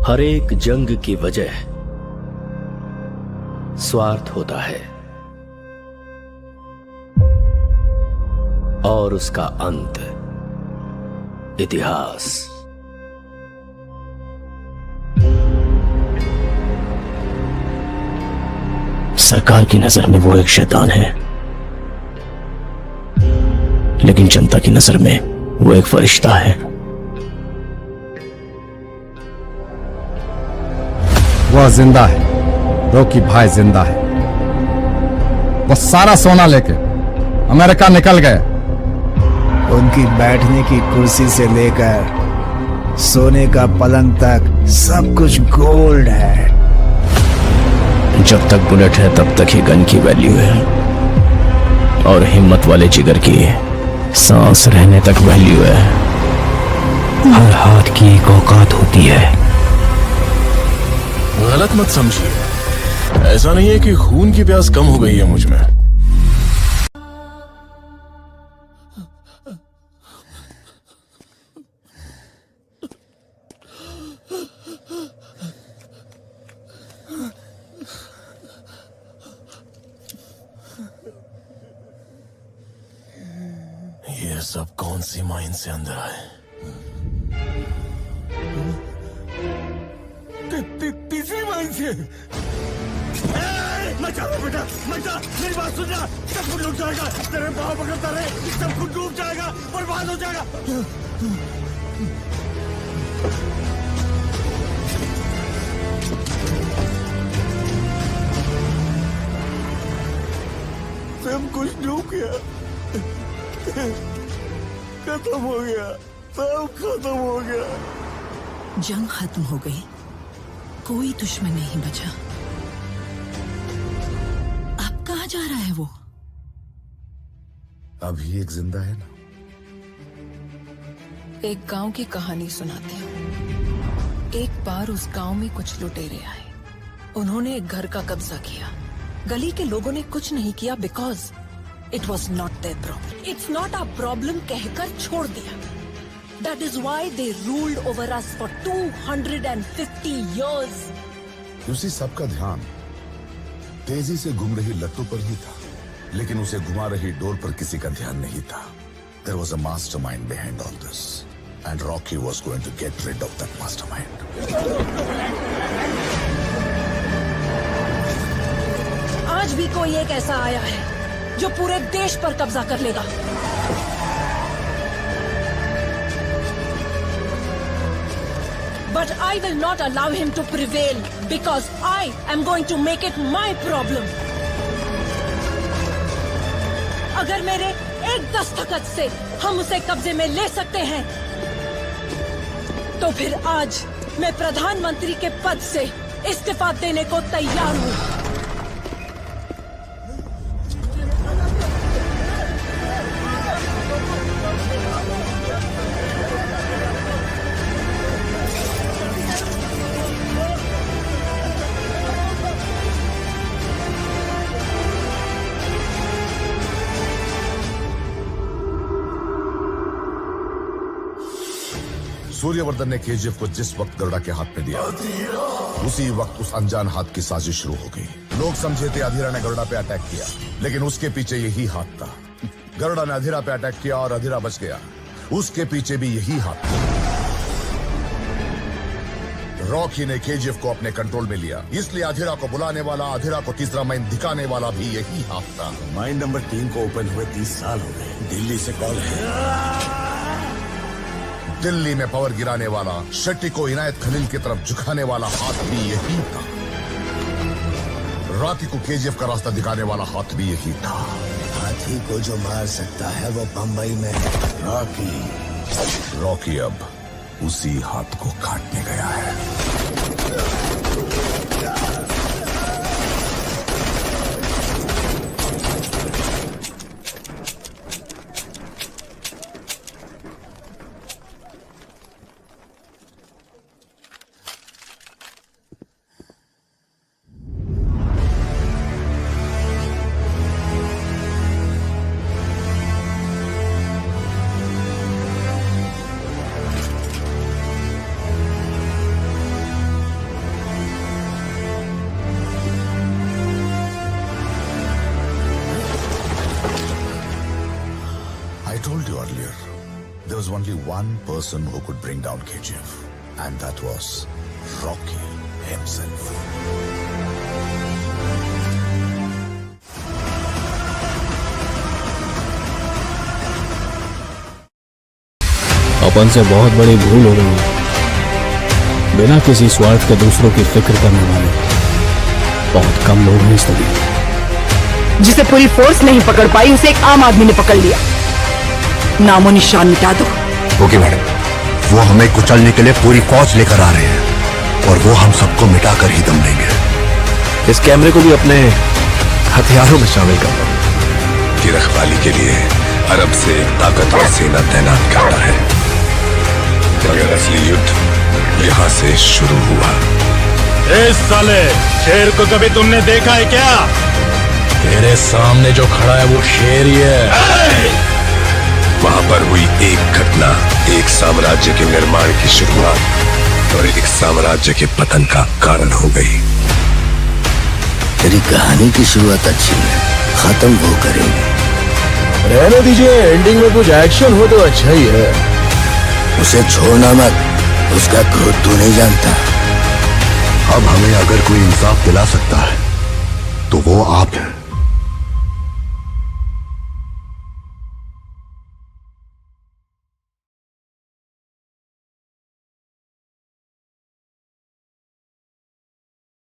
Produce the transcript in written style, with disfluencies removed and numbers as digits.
हर एक जंग की वजह स्वार्थ होता है और उसका अंत इतिहास। सरकार की नजर में वो एक शैतान है, लेकिन जनता की नजर में वो एक फरिश्ता है। वह जिंदा है, रॉकी भाई जिंदा है। वो सारा सोना लेके अमेरिका निकल गए। उनकी बैठने की कुर्सी से लेकर सोने का पलंग तक सब कुछ गोल्ड है। जब तक बुलेट है तब तक ही गन की वैल्यू है, और हिम्मत वाले जिगर की सांस रहने तक वैल्यू है। हर हाथ की एक औकात होती है। गलत मत समझिए, ऐसा नहीं है कि खून की प्यास कम हो गई है मुझ में। ये सब कौन सी माइंड से अंदर आए? तीसरी माइंड से। मत जाओ बेटा, मत जा, मेरी बात सुन जा। सब कुछ डूब जाएगा, तेरे पाँव पकड़ता रहे, सब कुछ डूब जाएगा, बर्बाद हो जाएगा। सब कुछ डूब गया, खत्म हो गया, सब खत्म हो गया। जंग खत्म हो गई, कोई दुश्मन नहीं बचा। अब कहाँ जा रहा है वो? अभी एक जिंदा है ना। एक गांव की कहानी सुनाते हैं। एक बार उस गांव में कुछ लुटेरे आए। उन्होंने एक घर का कब्जा किया। गली के लोगों ने कुछ नहीं किया because it was not their problem. It's not a problem कहकर छोड़ दिया। That is why they ruled over us for 250 years. उसी सबका ध्यान तेजी से घूम रही लट्टू पर ही था, लेकिन उसे घुमा रही डोर पर किसी का ध्यान नहीं था। There was a mastermind behind all this, and Rocky was going to get rid of that mastermind. आज भी कोई एक ऐसा आया है जो पूरे देश पर कब्जा कर लेगा। But I will not allow him to prevail because I am going to make it my problem. अगर मेरे एक दस्तखत से हम उसे कब्जे में ले सकते हैं, तो फिर आज मैं प्रधानमंत्री के पद से इस्तीफा देने को तैयार हूँ। सूर्यवर्धन ने केजीएफ को जिस वक्त गरुड़ा के हाथ में दिया, उसी वक्त उस अनजान हाथ की साजिश शुरू हो गई। लोग समझे थे अधीरा ने गरुड़ा पे अटैक किया, लेकिन उसके पीछे यही हाथ था। गरुड़ा ने अधीरा पे अटैक किया और अधीरा बच गया, उसके पीछे भी यही हाथ था। रॉकी ने केजीएफ को अपने कंट्रोल में लिया, इसलिए अधीरा को बुलाने वाला, अधीरा को तीसरा माइंड दिखाने वाला भी यही हाथ था। माइंड नंबर 3 को ओपन हुए 30 साल हो गए। दिल्ली से कॉल है। दिल्ली में पावर गिराने वाला, शेट्टी को इनायत खलील की तरफ झुकाने वाला हाथ भी यही था। रॉकी को केजीएफ का रास्ता दिखाने वाला हाथ भी यही था। हाथी को जो मार सकता है वो बंबई में है। रॉकी अब उसी हाथ को काटने गया है। was only one person who could bring down KGF, and that was Rocky himself. अपन से बहुत बड़ी भूल हो गई है। बिना किसी स्वार्थ के दूसरों की फिक्र करने वाले बहुत कम लोग हैं इस दुनिया। जिसे पूरी फोर्स नहीं पकड़ पाई उसे एक आम आदमी ने पकड़ लिया। नामो निशान मिटा दो। ओके मैडम, वो हमें कुचलने के लिए पूरी फौज लेकर आ रहे हैं और वो हम सबको मिटाकर ही दम लेंगे। इस कैमरे को भी अपने हथियारों में शामिल कर लो। की रखवाली के लिए अरब से एक ताकतवर सेना तैनात करता है, मगर असली युद्ध यहाँ से शुरू हुआ। इस साले शेर को कभी तुमने देखा है क्या? तेरे सामने जो खड़ा है वो शेर ही है। वहां पर हुई एक घटना एक साम्राज्य के निर्माण की शुरुआत और एक साम्राज्य के पतन का कारण हो गई। तेरी कहानी की शुरुआत अच्छी है, खत्म वो करेंगे। रहने दीजिए, एंडिंग में कुछ एक्शन हो तो अच्छा ही है। उसे छोड़ना मत, उसका क्रोध तू नहीं जानता। अब हमें अगर कोई इंसाफ दिला सकता है तो वो आप हैं।